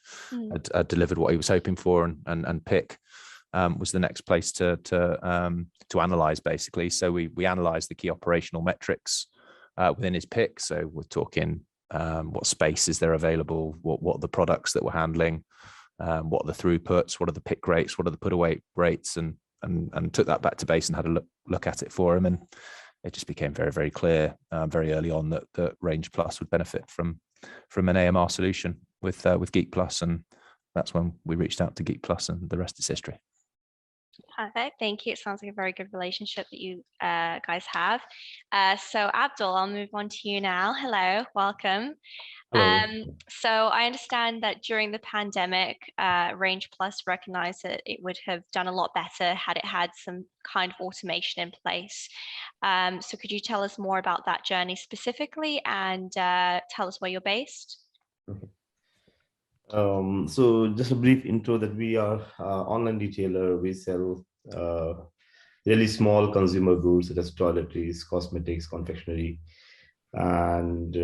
delivered what he was hoping for, and pick was the next place to analyze, basically. So we analyzed the key operational metrics within his pick. So we're talking what space is there available, what are the products that we're handling, what are the throughputs, what are the pick rates, what are the put away rates, and took that back to base and had a look at it for him. And it just became very, very clear very early on that Range Plus would benefit from an AMR solution with Geek Plus, and that's when we reached out to Geek Plus, and the rest is history. Perfect. Thank you. It sounds like a very good relationship that you guys have. So Abdul, I'll move on to you now. Hello, welcome. Hello. So I understand that during the pandemic, Range Plus recognized that it would have done a lot better had it had some kind of automation in place. So could you tell us more about that journey specifically, and tell us where you're based? Okay. So just a brief intro that we are online retailer. We sell really small consumer goods such as toiletries, cosmetics, confectionery, and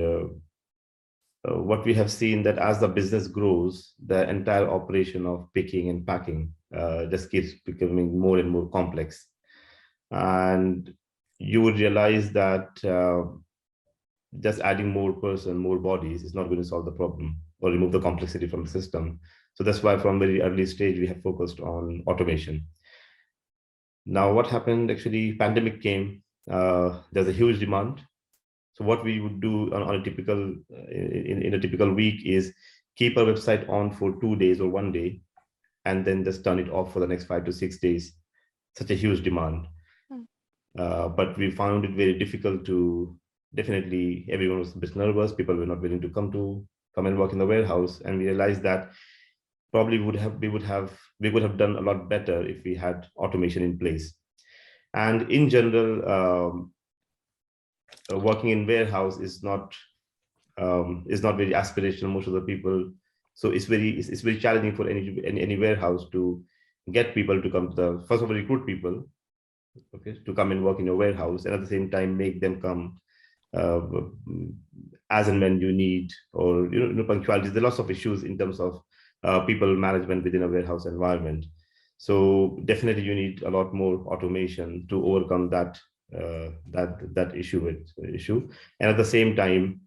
what we have seen that as the business grows, the entire operation of picking and packing just keeps becoming more and more complex. And you would realize that just adding more bodies is not going to solve the problem or remove the complexity from the system. So that's why from very early stage, we have focused on automation. Now, what happened, actually, pandemic came, there's a huge demand. So what we would do on a typical in a typical week is keep our website on for 2 days or 1 day, and then just turn it off for the next 5 to 6 days. Such a huge demand. But we found it very difficult to, definitely everyone was a bit nervous. People were not willing to come and work in the warehouse. And we realized that probably we would have done a lot better if we had automation in place. And in general, working in warehouse is not very aspirational. Most of the people, so it's very challenging for any warehouse to get people to come to the, first of all, recruit people, okay, to come and work in your warehouse, and at the same time make them come as and when you need, or punctuality. There are lots of issues in terms of people management within a warehouse environment. So definitely you need a lot more automation to overcome that issue. And at the same time,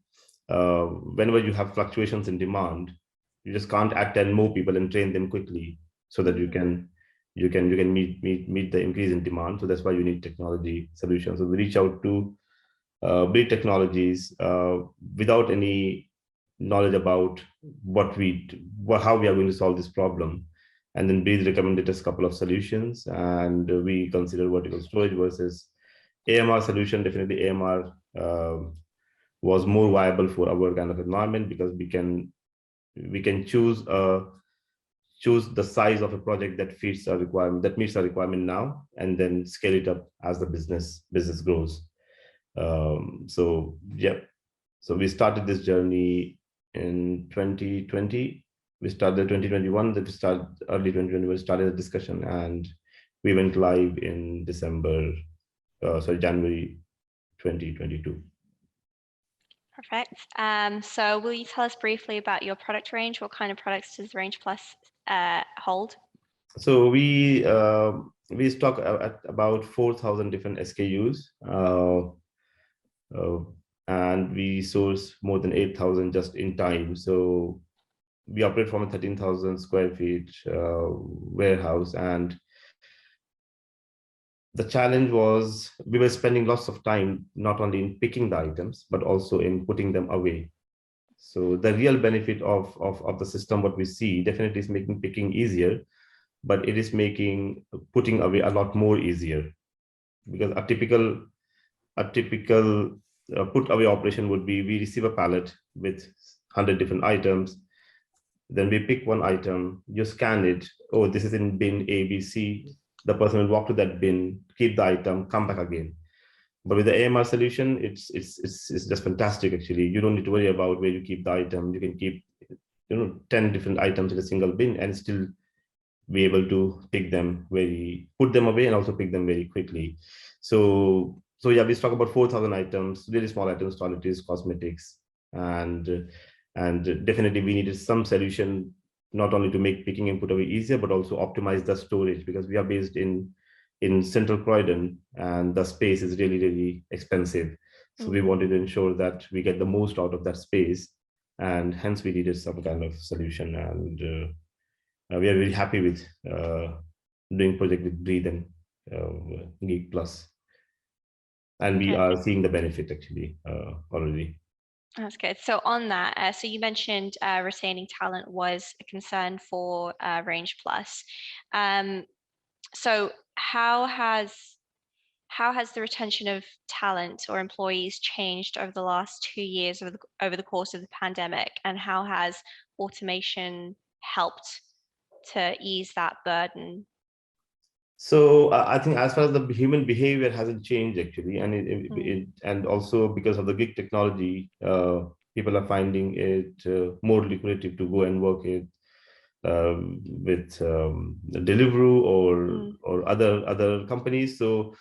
whenever you have fluctuations in demand, you just can't add 10 more people and train them quickly so that you can meet the increase in demand. So that's why you need technology solutions. So we reach out to build technologies without any knowledge about how we are going to solve this problem. And then Breeze recommended us a couple of solutions, and we consider vertical storage versus AMR solution. Definitely AMR was more viable for our kind of environment, because we can choose the size of a project that fits our requirement, that meets our requirement now, and then scale it up as the business grows. So we started this journey in 2020. We started 2021. That we started early 2021. We started a discussion, and we went live in January 2022. Perfect. So will you tell us briefly about your product range? What kind of products does Range Plus hold? So we stock at about 4,000 different SKUs, and we source more than 8,000 just in time. So we operate from a 13,000 square feet warehouse, and the challenge was we were spending lots of time not only in picking the items but also in putting them away. So the real benefit of the system, what we see, definitely is making picking easier, but it is making putting away a lot more easier, because a typical put away operation would be, we receive a pallet with 100 different items. Then we pick one item, you scan it. Oh, this is in bin A, B, C. The person will walk to that bin, keep the item, come back again. But with the AMR solution, it's just fantastic. Actually, you don't need to worry about where you keep the item. You can keep 10 different items in a single bin and still be able to put them away and also pick them very quickly. So yeah, we talk about 4,000 items, really small items, toiletries, cosmetics, and definitely we needed some solution not only to make picking and put away easier, but also optimize the storage, because we are based in central Croydon and the space is really, really expensive. So we wanted to ensure that we get the most out of that space, and hence we needed some kind of solution. And we are really happy with doing project with Breathe and Geek Plus. And we are seeing the benefit actually already. That's good. So on that, so you mentioned retaining talent was a concern for Range Plus. So how has the retention of talent or employees changed over the last 2 years over the course of the pandemic, and how has automation helped to ease that burden? So I think as far as the human behavior hasn't changed actually, and and also because of the gig technology, people are finding it more lucrative to go and work with Deliveroo or other companies. So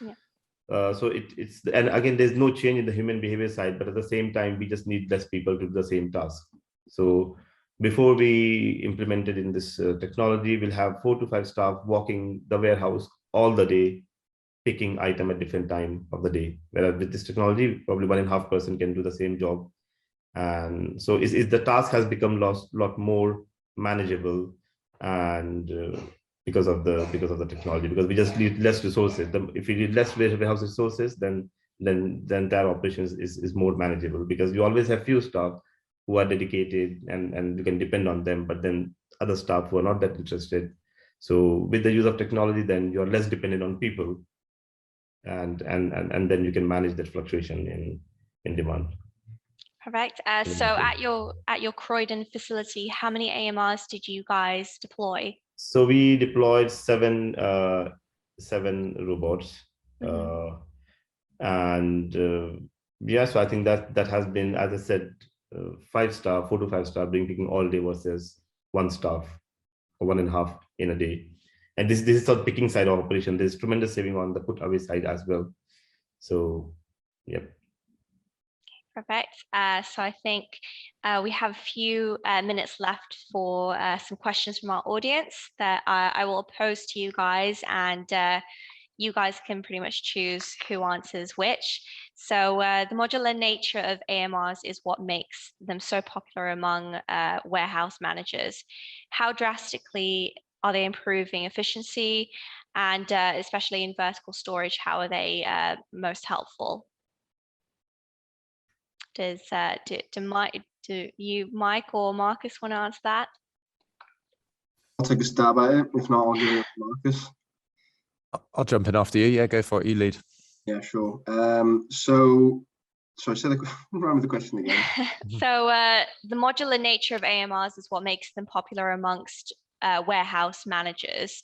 it's and again, there's no change in the human behavior side, but at the same time, we just need less people to do the same task. So before we implemented in this technology, we'll have 4 to 5 staff walking the warehouse all the day, picking item at different time of the day. Whereas with this technology, probably 1.5 person can do the same job. And so the task has become a lot more manageable, and because of the technology, because we just need less resources. If we need less warehouse resources, then then the entire operations is more manageable, because you always have few staff who are dedicated and you can depend on them, but then other staff who are not that interested. So with the use of technology, then you're less dependent on people, and then you can manage that fluctuation in demand. Perfect. So at your Croydon facility, how many AMRs did you guys deploy? So we deployed seven robots, and yeah, so I think that has been, as I said, 5-star, 4 to 5-star, picking all day versus 1 staff or 1.5 in a day. And this is the picking side of operation. There's tremendous saving on the put away side as well. So, yep. Perfect. So I think we have a few minutes left for some questions from our audience that I will pose to you guys, and you guys can pretty much choose who answers which. So the modular nature of AMRs is what makes them so popular among warehouse managers. How drastically are they improving efficiency, and especially in vertical storage, how are they most helpful? Do you, Mike or Marcus, want to answer that? I'll take a stab at it. If not, I'll give it to Marcus. I'll jump in after you. Yeah, go for it. You lead. Yeah, sure. So say the question again. So the modular nature of AMRs is what makes them popular amongst warehouse managers.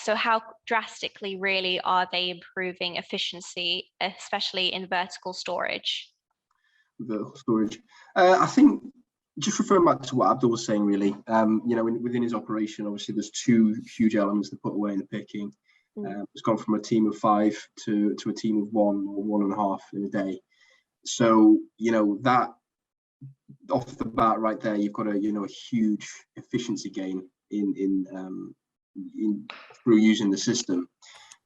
So how drastically really are they improving efficiency, especially in vertical storage? Vertical storage. I think, just referring back to what Abdul was saying, really, within his operation, obviously there's 2 huge elements that put away in the picking. It's gone from a team of 5 to a team of 1 or 1.5 in a day. So, that off the bat right there, you've got a huge efficiency gain in through using the system.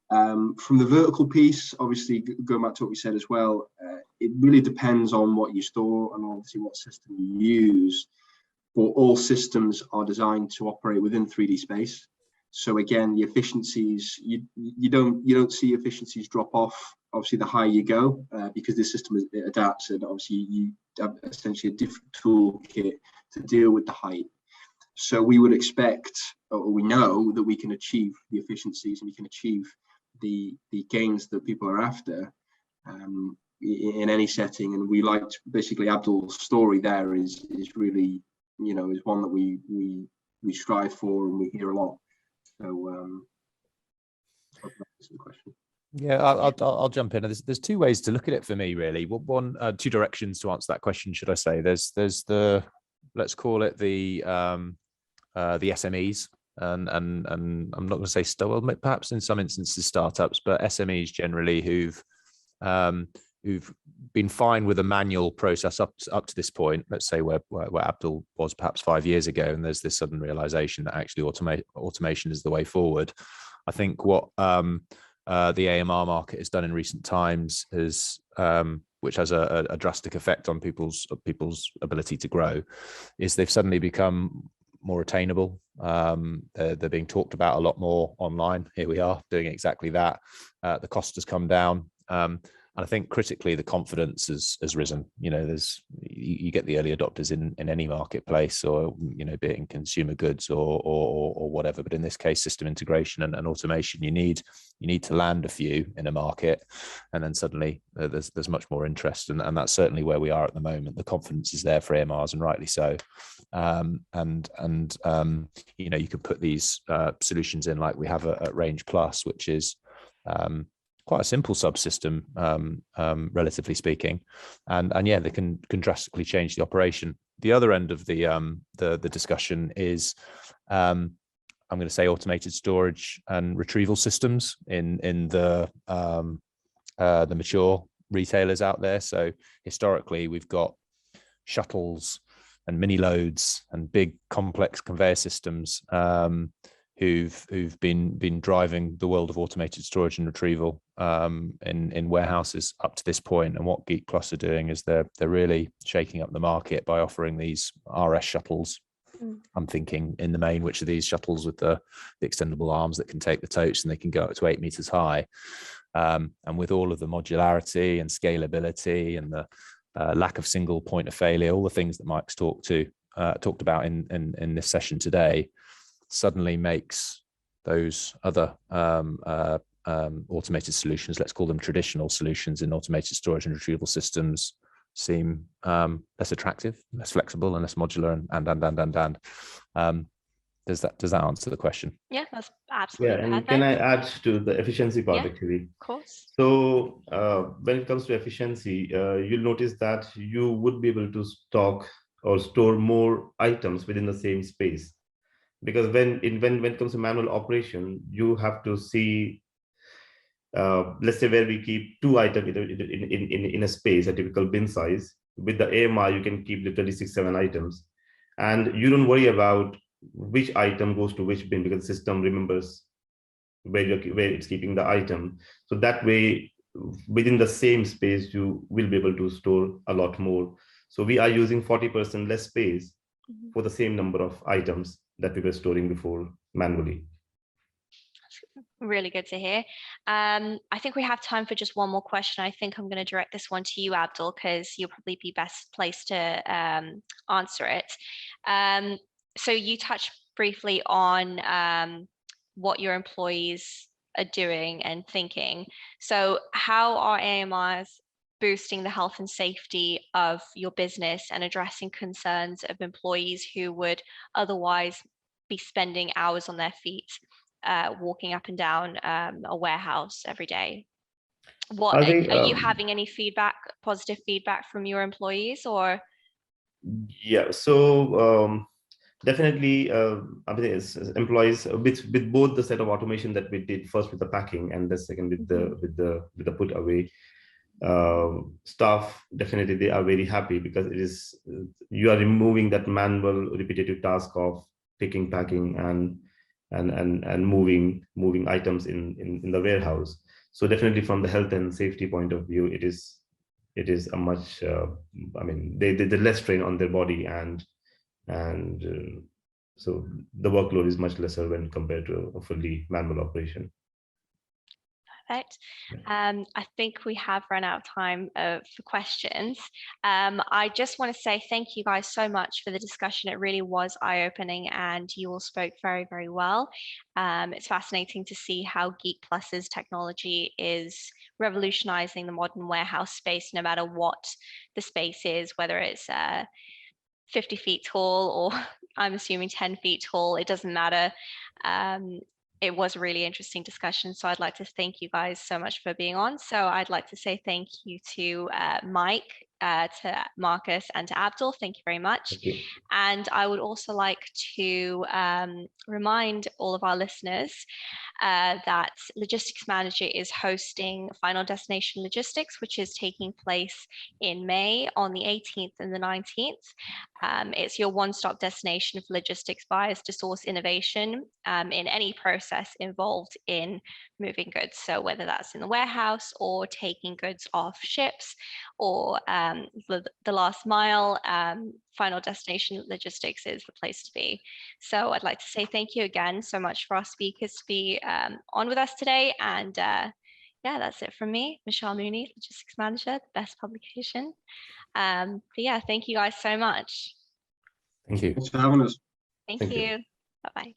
From the vertical piece, obviously, going back to what we said as well, it really depends on what you store and obviously what system you use. But all systems are designed to operate within 3D space. So again, the efficiencies, you don't see efficiencies drop off. Obviously, the higher you go, because the system adapts, and obviously you have essentially a different toolkit to deal with the height. So we would expect, or we know that we can achieve the efficiencies and we can achieve the gains that people are after in any setting. And we liked, basically, Abdul's story there is really, is one that we strive for and we hear a lot. So that's the question. Yeah, I'll jump in. There's 2 ways to look at it for me, really. One, 2 directions to answer that question, should I say? There's the, let's call it the SMEs, and I'm not going to say perhaps in some instances startups, but SMEs generally who've been fine with a manual process up to this point. Let's say where Abdul was perhaps 5 years ago, and there's this sudden realization that actually automation is the way forward. I think what the AMR market has done in recent times is, which has a drastic effect on people's ability to grow, is they've suddenly become more attainable. They're being talked about a lot more online. Here we are doing exactly that. The cost has come down. And I think critically, the confidence has risen. You get the early adopters in any marketplace, or be it in consumer goods or whatever. But in this case, system integration and automation, you need to land a few in a market, and then suddenly there's much more interest, and that's certainly where we are at the moment. The confidence is there for AMRs, and rightly so. You can put these solutions in like we have at Range Plus, which is quite a simple subsystem, relatively speaking, and yeah, they can drastically change the operation. The other end of the discussion is, I'm going to say, automated storage and retrieval systems in the mature retailers out there. So historically, we've got shuttles and mini loads and big complex conveyor systems who've been driving the world of automated storage and retrieval in warehouses up to this point. And what Geek Plus are doing is they're really shaking up the market by offering these RS shuttles. I'm thinking in the main, which are these shuttles with the extendable arms that can take the totes, and they can go up to 8 meters high. And with all of the modularity and scalability and the lack of single point of failure, all the things that Mike's talked about in this session today, suddenly makes those other automated solutions, let's call them traditional solutions in automated storage and retrieval systems, seem less attractive, less flexible, and less modular, and. Does that answer the question? Yeah, that's absolutely and perfect. can I add to the efficiency part, Yeah, actually? Of course. So when it comes to efficiency, you'll notice that you would be able to stock or store more items within the same space. Because when it comes to manual operation, you have to see, let's say where we keep 2 items in a space, a typical bin size. With the AMR, you can keep literally 6-7 items, and you don't worry about which item goes to which bin, because the system remembers where it's keeping the item. So that way, within the same space, you will be able to store a lot more. So we are using 40% less space for the same number of items that we were storing before manually. Really good to hear. I think we have time for just one more question. I think I'm going to direct this one to you, Abdul, because you'll probably be best placed to answer it. So you touched briefly on what your employees are doing and thinking. So how are AMRs boosting the health and safety of your business and addressing concerns of employees who would otherwise be spending hours on their feet walking up and down a warehouse every day? What are you having any positive feedback from your employees, or? Yeah, so definitely, I mean, employees with both the set of automation that we did, first with the packing and the second with the put away, staff, definitely they are very happy, because it is, you are removing that manual repetitive task of picking, packing, and moving items in the warehouse. So definitely from the health and safety point of view, it is a much, I mean, they're less strain on their body, and so the workload is much lesser when compared to a fully manual operation. Perfect. I think we have run out of time for questions. I just want to say thank you guys so much for the discussion. It really was eye-opening, and you all spoke very, very well. It's fascinating to see how Geek Plus's technology is revolutionizing the modern warehouse space, no matter what the space is, whether it's 50 feet tall or I'm assuming 10 feet tall, it doesn't matter. It was a really interesting discussion. So I'd like to thank you guys so much for being on. So I'd like to say thank you to Mike, to Marcus, and to Abdul. Thank you very much. And I would also like to remind all of our listeners that Logistics Manager is hosting Final Destination Logistics, which is taking place in May on the 18th and the 19th. It's your one-stop destination for logistics buyers to source innovation in any process involved in moving goods. So whether that's in the warehouse or taking goods off ships or the last mile, Final Destination Logistics is the place to be. So I'd like to say thank you again so much for our speakers to be on with us today. And yeah, that's it from me, Michelle Mooney, Logistics Manager, the best publication. But yeah, thank you guys so much. Thank you. Thanks for having us. Thank you. Bye-bye.